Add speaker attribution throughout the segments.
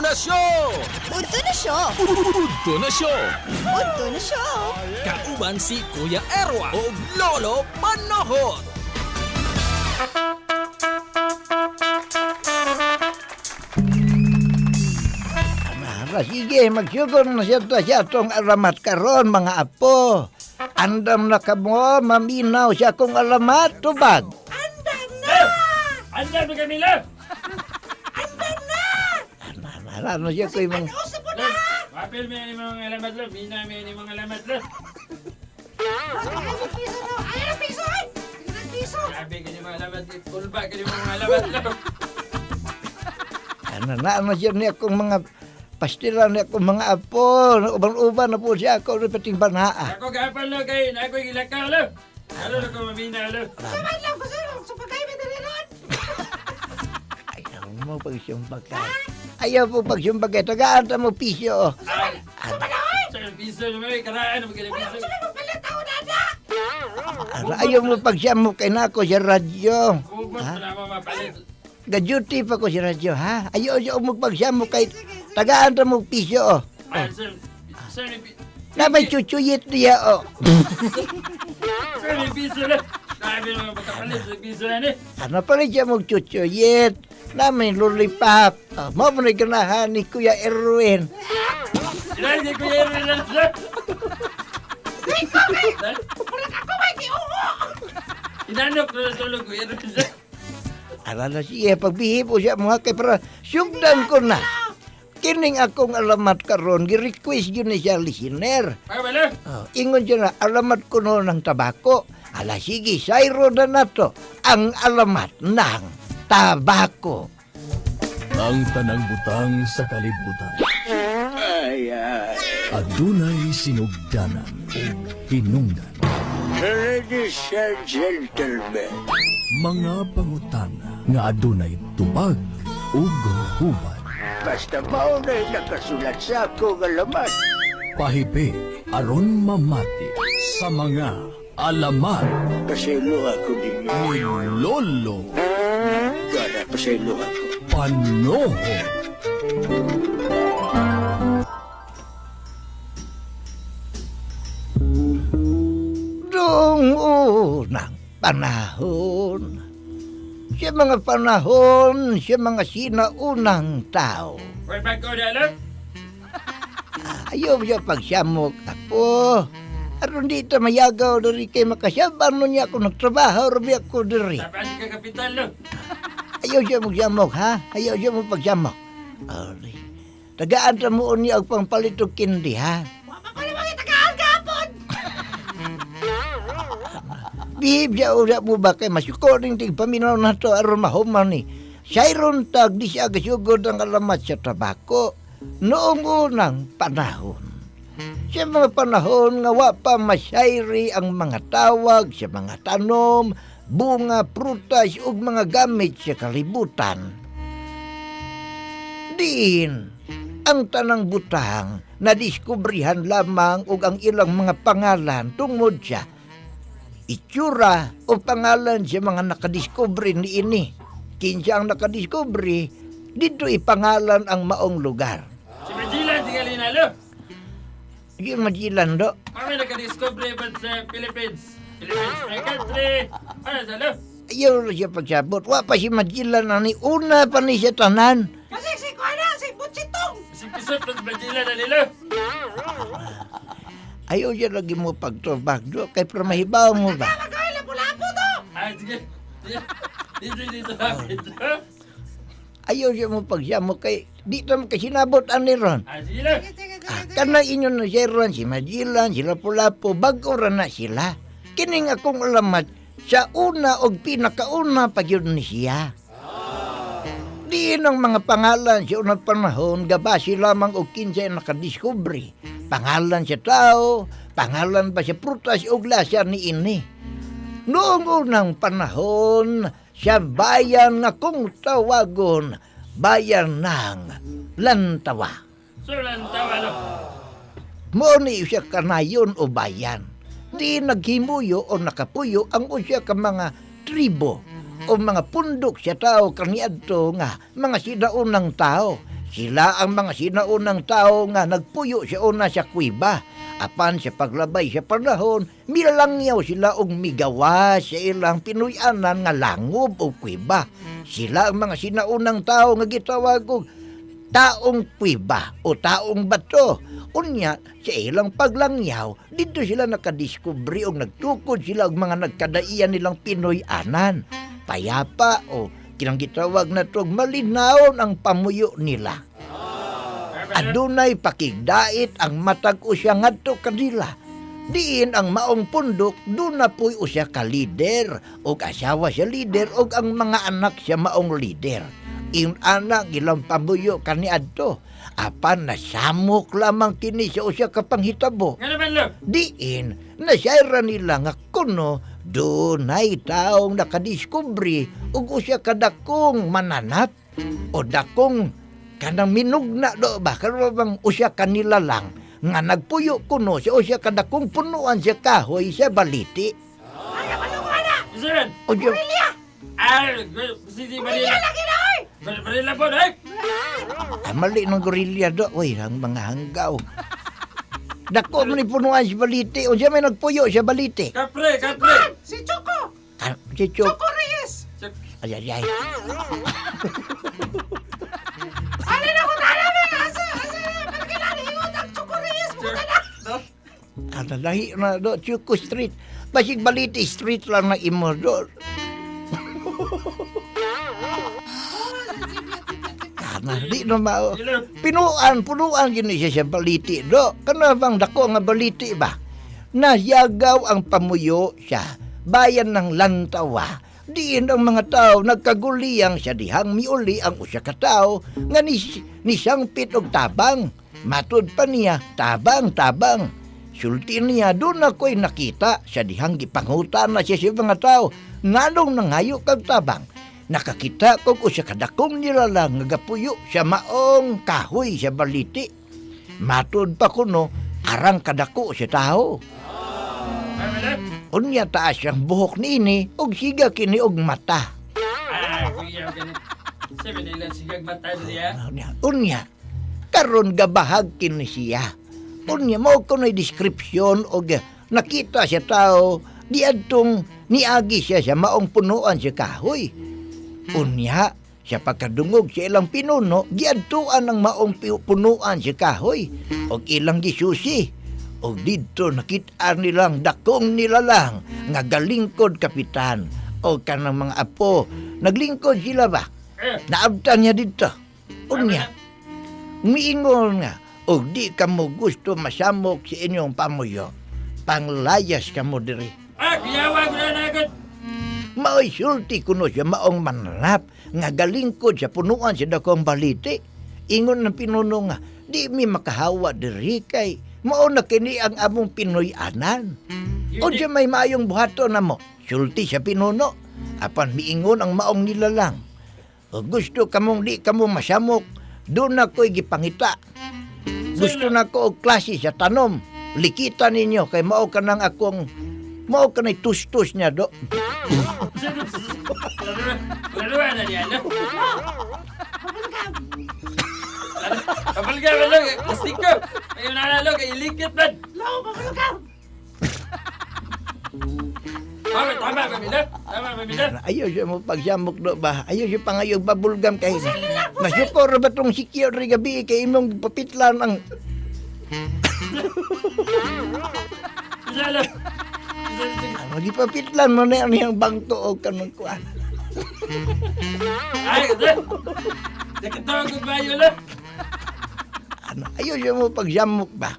Speaker 1: na show!
Speaker 2: Udto na siya!
Speaker 1: Udto na show!
Speaker 2: Udto na siya!
Speaker 1: Kauban si Kuya Erwa o Lolo Panohon.
Speaker 3: Sige, magsyugon na siya tong alamat karon mga apo. Andam na kamo, maminaw siya kong alamat, tubag.
Speaker 4: Andam na kami, love!
Speaker 3: Ano siya ko yung mga...
Speaker 4: Mapil mo yan yung mga alamat, love. Mina mo yan yung mga alamat, love.
Speaker 2: Ayaw na piso ay! Piso!
Speaker 4: Sabi ka yung mga alamat, pulba ka yung mga alamat, love.
Speaker 3: Ano siya niya kong mga... Pastilan niya kong mga apo. Uban-uban na po siya ako. Repeting banhaa.
Speaker 4: Ako gapal, love, kayo. Ako yung ilakaw, love. Ano na ko mamina, love?
Speaker 2: Saman lang ko sa'yo! Supagay mo dalilan!
Speaker 3: Ayaw mo pagsumbagay. Ayaw po pagsumbagay. Tagaan ta mo pisyo.
Speaker 4: Ay! Sa piso naman, karaan naman ka ng piso.
Speaker 2: Palit ako na!
Speaker 3: Ayaw mo pagsyamok kay nako sa radyo.
Speaker 4: Kubot mo na mo mapalit.
Speaker 3: Ga-duty pa ko sa radyo, ha? Ayaw siya magpagsyamok kay... Tagaan ta mo pisyo.
Speaker 4: Sir,
Speaker 3: Nabay chuchuyit niya, oh.
Speaker 4: Sir, may piso na. Sabi naman magkapalit sa piso na ni.
Speaker 3: Ano pa rin siya magchuchuyit? Namin lulipap. Mo na ganahan ni Kuya Erwin.
Speaker 4: Ilan si Kuya Erwin lang, sir? Inanok na natulog Kuya Erwin, sir.
Speaker 3: Ala na siya, pagbihip po siya mga kay para sugdan ko na. Kining akong alamat karon, gi-request yun ni siya listener.
Speaker 4: Pabalo?
Speaker 3: Ingon siya na, alamat ko no ng tabako. Ala sige, sayro na nato ang alamat ng tabako.
Speaker 5: Ang tanang butang sa kalibutan. Adunay sinugdanan o hinungdan.
Speaker 6: Ladies and gentlemen,
Speaker 5: Mga pangutana nga adunay tubag ug hubad.
Speaker 6: basta maunay nakasulat sa akong alamat.
Speaker 5: Pahipi aron mamati sa mga alamat
Speaker 6: Pasaylo ako din
Speaker 5: ni Lolo
Speaker 6: Gana, pasaylo ako.
Speaker 5: Panohon.
Speaker 3: Noong unang panahon, sa mga panahon, sa mga sinaunang tao,
Speaker 4: Uy, bago na, love?
Speaker 3: ayaw siya pagsyamok ako. Aron dito mayagaw dari kay makasyabang nun niya ako nagtrabaho, rabi ako dari.
Speaker 4: Tapos ka kapital, love.
Speaker 3: Ayaw siya magsyamok, ha? Ayaw siya magpagsyamok. Ari. Tagaan ta mo niya ang pangpalitog kindi, ha?
Speaker 2: Wapa ko naman itakaan kapon!
Speaker 3: Bihib siya ulit mo ba kay masukoring tig paminaw na to aron mahuman ni. Sayron tag di siya agasugod ang alamat sa tabako. Noong unang panahon. Sa mga panahon nga wa pa masyayri ang mga tawag sa mga tanom, bunga, prutas ug mga gamit sa kalibutan. Diin, ang tanang butang na diskubrihan lamang ug ang ilang mga pangalan tungod sa itsura o pangalan sa mga nakadiskubre ni ini. Kinsa ang nakadiskubre, dito ipangalan ang maong lugar.
Speaker 4: Si Magellan, tingali na, love.
Speaker 3: Di Magellan do.
Speaker 4: Kami nagka-discovery ba sa Philippines? Philippines, my country. Ano sa, love?
Speaker 3: Ayaw na siya pagsabot. Wa pa si Magellan na ni una pa ni siya tanan.
Speaker 2: Kasi si Kuana, si Butsitong!
Speaker 4: Si Pisot plus Magellan na ni, love.
Speaker 3: Ayaw siya lagi mo pagtubag do. Kay pramahibaw mo ba?
Speaker 2: Magkawin lapu-lapu to!
Speaker 4: Sige. Dito, bakit, love?
Speaker 3: Ayaw siya mo pagsamo kay di tam kasi nabot ani ron.
Speaker 4: Sige, love.
Speaker 3: Kana inyo na siya ron, si Magellan, si Lapu-Lapu, bago ra na sila. Kining akong alamat sa una og pinakauna pa yun ni siya. Diin ang mga pangalan sa unang panahon, gabasi lamang og kinsa ang nakadiskubre. Pangalan sa tao, pangalan pa sa prutas o lasa ni ini. Noong unang panahon, sa bayan nga kung tawagon, bayan ng Lantawa.
Speaker 4: Sulan, tawa, love.
Speaker 3: Mo ni siya kanayon o bayan. Di naghimuyo o nakapuyo ang usya ka mga tribo o mga pundok sa tao kaniadto nga mga sidaunang tao. Sila ang mga sinaunang tao nga nagpuyo siya una sa kuiba. Apan sa paglabay sa panahon, milangyaw sila og migawa sa ilang Pinoyanan nga langob o kuiba. Sila ang mga sinaunang tao nga gitawag og taong kuiba o taong bato. Unya, sa ilang paglangyaw, dito sila nakadiskubre o nagtukod sila og mga nagkadaian nilang Pinoyanan. Payapa o kinang gitawag na tog malinaw ang pamuyo nila. Adunay pakigdait ang matag usya ngadto kanila. Diin ang maong pundok, duna po'y usya ka lider, og asawa siya lider, og ang mga anak siya maong lider. Iyon anak ilang pamuyo kaniadto. Apan nasamok lamang kini sa usya ka panghitabo.
Speaker 4: Nga naman lo.
Speaker 3: Diin, nasyayra nila nga kuno, dunay taong nakadiskubre, og usya kadakong mananap, o dakong kanang minugna do ba karon bang usya kanila lang nga nagpuyo kuno siya usya kadakong punuan siya kahoy sa baliti.
Speaker 2: Ay, ano ko na?
Speaker 4: Saan?
Speaker 3: O diyo,
Speaker 4: Sisi
Speaker 2: Kuya
Speaker 4: Manila.
Speaker 2: lagi na, oy!
Speaker 4: Manila po, eh.
Speaker 3: mali ng gorilya do. Uy, ang mga hanggaw. Dako man ni punuan sa baliti. O siya may nagpuyo sa baliti.
Speaker 4: Kapre.
Speaker 2: Si Choco!
Speaker 3: Si Chok.
Speaker 2: Choco Reyes!
Speaker 3: Ay, ay, ay.
Speaker 2: Alin ako na namin! Asa, pagkinalingot ang Choco Reyes mo na na!
Speaker 3: Ano, lahi na do. Chuko Street. Basig baliti street lang na imo do. Di na mao. Punuan yun siya sa baliti do. Kana bang dako nga baliti ba? Nasyagaw ang pamuyo siya. Bayan ng Lantawa. Diin ang mga tao nagkaguliyang siya dihang miuli ang usya ka tao nga nisangpit og tabang. Matud pa niya, tabang. Sulti niya, doon ako'y nakita siya dihang gipangutan na siya sa mga tao. Nganong nangayo kag tabang. Nakakita kong usya kadakong nilalang nga gapuyo siya maong kahoy sa baliti. Matud pa kuno, arang kadako siya tao. Unya taas ang buhok niini, og siga kini og mata.
Speaker 4: Kuya, ganun. Sa Manila, sigag mata niya.
Speaker 3: Unya, karon gabahag kini siya. Unya, mo ko na description og nakita siya tao, di adtong niagi siya sa maong punuan siya kahoy. Unya, siya pagkadungog sa ilang pinuno, giadtuan ng maong punuan siya kahoy, og ilang gisusi. O dito nakitaan nilang dakong nilalang nga galingkod kapitan o kanang mga apo. Naglingkod sila ba? Naabtan niya dito. Unya, miingon nga, o di ka mo gusto masamok sa inyong pamuyo. Panglayas ka mo diri.
Speaker 4: Kiyawag na nagod.
Speaker 3: Mao'y sulti kuno siya maong mananap nga galingkod sa punuan sa dakong baliti. Ingon ng pinuno nga, di mi makahawa diri kay mao na kini ang among Pinoyanan. O siya may maayong buhato na mo. Sulti siya pinuno. Apan miingon ang maong nilalang. O gusto kamong di kamong masamok, doon ako'y gipangita. Gusto na ko og klase sa tanom. Likita ninyo kay mao ka nang akong mao ka na'y tustos niya do.
Speaker 4: Laluan na niya, no? Kapalga ba lang? Plastic ko. Ayaw na nalog, ilikit man.
Speaker 2: Lo, mamalagaw!
Speaker 4: Tama, mamila.
Speaker 3: Ayaw siya mo pagsamok do ba? Ayaw siya pangayog babulgam kay masukor ba tong sikyo ri gabi kay imong papitlan ang
Speaker 4: Isala.
Speaker 3: magipapitlan mo na ang bangto o kanang kuan.
Speaker 4: Ay, kasi. Nakatawag ko ba yun lang?
Speaker 3: Ayaw siya mo pagsamok ba?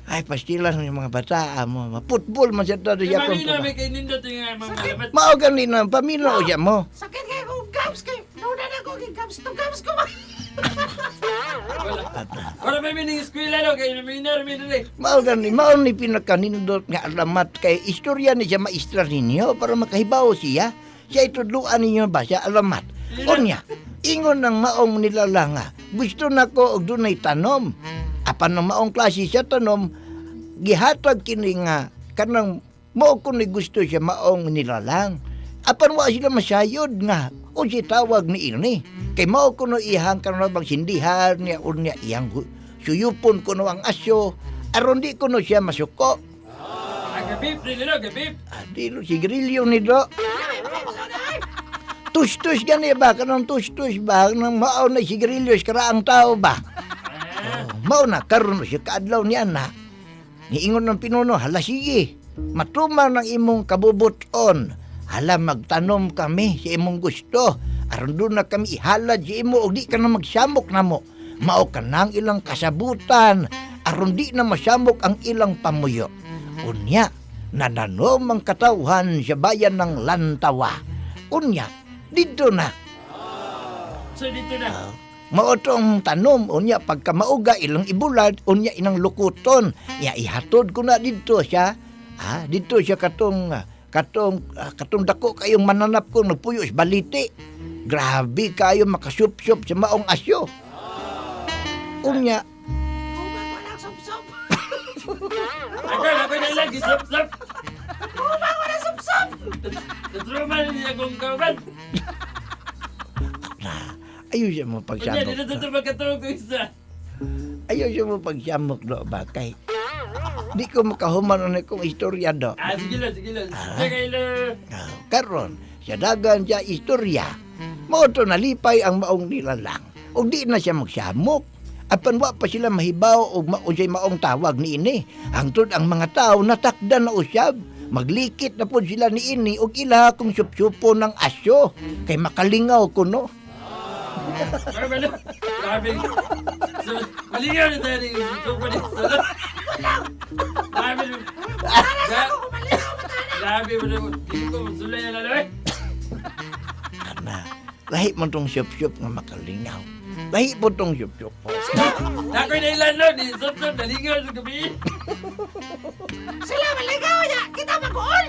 Speaker 3: Ay, pastilan yung mga bata mo. Football man siya tayo siya kung
Speaker 4: Marina, may kayo nindot yung mga dapat.
Speaker 3: mao ganin na pamilya o siya mo.
Speaker 2: Sakit kayo kong gams kayo! Nauna na ko kong gams! Itong gams ko ba?
Speaker 4: Wala pa mining eskwela lo, kayo na minar,
Speaker 3: Mao ni pinakanindot nga alamat kay istorya ni siya maestra ninyo para makahibaw siya. Siya itudluan ninyo ba siya alamat. Unya, ingon ng maong nilalanga. Gusto na ko og dunay tanom. Apan ng maong klase siya tanom, gihatag kini nga kanang mao ko ni gusto siya maong nilalang. Apan wa sila masayod nga o si tawag ni ini. Kay mao kuno ihang karon bang sindihan niya unya iyang suyupon kuno ang asyo aron di kuno siya masuko.
Speaker 4: Gabib, Rililo, gabib.
Speaker 3: Adilo sigarilyo ni do. Tus-tus gani ba kanang tus-tus ba nang mao na sigarilyo kara ang tao ba? Mao na karon siya kaadlaw niya na. Niingon ng pinuno, hala sige, matumaw ng imong kabubuton. Hala magtanom kami sa imong gusto. Aron doon na kami ihalad sa imo o di ka na magsamok na mo. Mao ka nang ilang kasabutan. Aron di na masamok ang ilang pamuyo. Unya, nananom ang katawhan sa bayan ng Lantawa. Unya, dito na.
Speaker 4: So, dito na.
Speaker 3: Maotong tanom, unya pagka mauga ilang ibulad, unya inang lukuton. Ya ihatod ko na dito siya. Dito siya katong dako kayong mananap ko nagpuyo sa baliti. Grabe kayo makasup-sup sa maong asyo. Unya,
Speaker 4: Ako na lang, gisop-sop. Natruman niya kong kauban.
Speaker 3: ayaw siya mo
Speaker 4: Kanya,
Speaker 3: pagsamok.
Speaker 4: dito ito magkatawag ko isa.
Speaker 3: Ayaw siya mo pagsamok do ba kay. Di ko makahuman na kong istorya do.
Speaker 4: Sige lang, sige lang. Sige kayo.
Speaker 3: Karon, siya dagan siya istorya. Moto nalipay ang maong nilalang. O di na siya magsamok. Apan wa pa sila mahibaw o mausay maong tawag ni ini. Hangtod ang mga tao natakdan na usyab. Maglikit na po sila ni ini o ila kung sup-supo ng asyo. Kay makalingaw ko no.
Speaker 4: Grabe. Malingaw na tayo ng supa ni Sala. Grabe. Grabe mo na. Hindi ko sulay na lalawin.
Speaker 3: Ana, lahi mo tong sup-sup nga makalingaw. Lahi po tong sup-sup po.
Speaker 4: Ako'y nailan no. Di sup-sup. Nalingaw sa gabi.
Speaker 2: Sila maligaw niya. Kita mag-uol.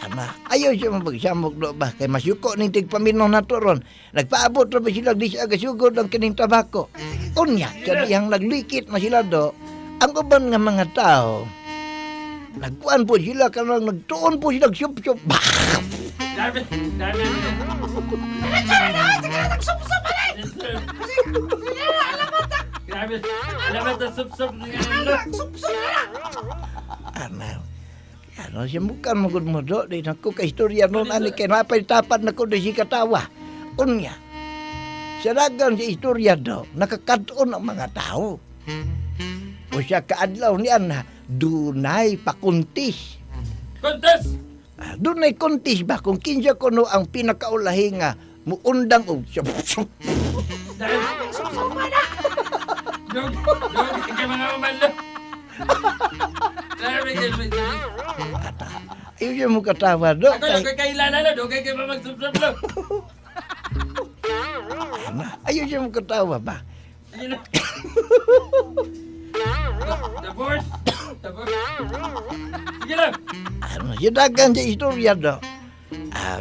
Speaker 3: Ana, ayaw siya mapagsamok do ba? Kay masyuko ning tigpaminaw na to ron. Nagpaabot ra ba sila di siya agasugod ang kining tabako. Unya, sa diyang naglikit na sila do, ang uban nga mga tao, nagkuan po sila kanang nagtuon po sila sup-sup.
Speaker 4: Grabe. Grabe.
Speaker 2: Diretso na daw. Sige na nagsumsum pa rin.
Speaker 4: Yes, sir.
Speaker 2: Sige na, alamat na.
Speaker 4: Grabe. Alamat na sup-sup.
Speaker 2: Nagsumsum na lang.
Speaker 3: Ana, ano siya mukan magod mo do, di na ko kaistorya noon ani kay napay tapat na ko di si katawa. Unya, sa dagan si istorya do, nakakadon ang mga tao. O siya kaadlaw niya na, dunay pakuntis.
Speaker 4: Kontes.
Speaker 3: Dunay kuntis ba kung kinsa kuno ang pinakaulahi nga muundang og sup-sup.
Speaker 4: Dahil.
Speaker 2: Nagsumsum pa na.
Speaker 4: Dog. Ikaw mga umalo. Grabe kayo.
Speaker 3: Ayaw siya mo katawa do.
Speaker 4: Ako lang kay kailala na. Dog kayo mag-sup-sup lang.
Speaker 3: Ayaw siya mo katawa ba?
Speaker 4: Sige na. Tapos. Sige lang.
Speaker 3: Ano, siya dagan sa istorya do.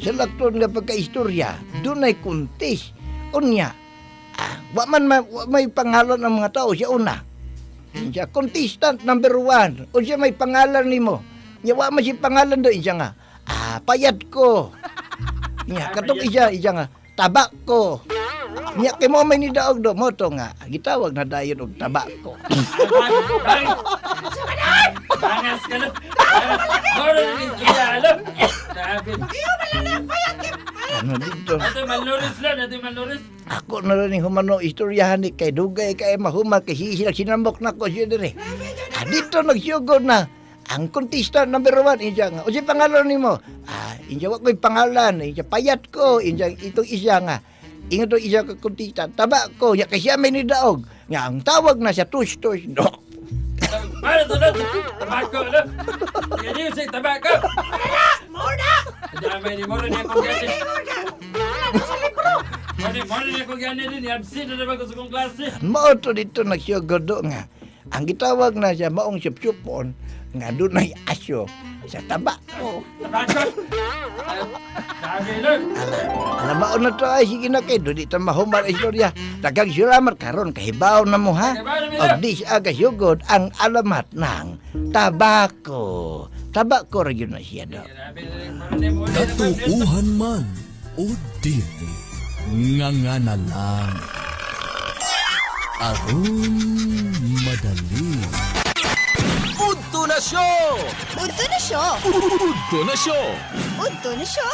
Speaker 3: Sa lakton nga pagka-istorya, dunay kuntis. Unya, wa may pangalan ng mga tao siya una. Siya contestant number 1. O siya may pangalan nimo. Nya wa man siya pangalan do siya nga. Payat ko. Nya katong isa nga tabak ko. Nya kay mo may nidaog do mo to nga gitawag na dayon og tabak ko.
Speaker 4: Bangas ka na. Goro na ni Kaya, alam. Sabi.
Speaker 3: Ano dito?
Speaker 4: Ito maluris lang. Ito maluris.
Speaker 3: Ako na rin humano istoryahan ni kay dugay kay mahuma kay sila sinambok na ko siya dire. Dito nagsugod na ang contestant number 1 inja nga. O si pangalan nimo? Inja wa ko'y pangalan, inja payat ko, inja itong isa nga. Ingat to isa ka contestant, taba ko, ya kay siya may nidaog. Nga ang tawag na siya tush-tush do.
Speaker 4: Para to na. Tabako na. Sige niyo say tabako.
Speaker 2: Muna!
Speaker 4: Damay ni Moro niya kung gani.
Speaker 2: Wala sa libro.
Speaker 4: Moro niya kung gani din. Absent na naman ko sa kong klase.
Speaker 3: Mao to dito nagsugod do nga. Ang gitawag na siya maong sup-supon nga dunay asyo sa taba ko.
Speaker 4: Tabako. Sabi lang.
Speaker 3: Alam mo na to ay sige na kay do dito mahuman istorya. Dagang siramat karon kahibaw na mo ha. Og di siya agasugod ang alamat ng tabako. taba ko rin na siya daw.
Speaker 5: Katuuhan man o dili, nga na lang. Aron madali.
Speaker 1: Udto na show!
Speaker 7: Udto na siya!
Speaker 1: Udto na show!
Speaker 7: Udto na siya!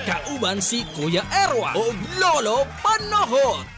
Speaker 1: Kauban si Kuya Erwa o Lolo Panohot.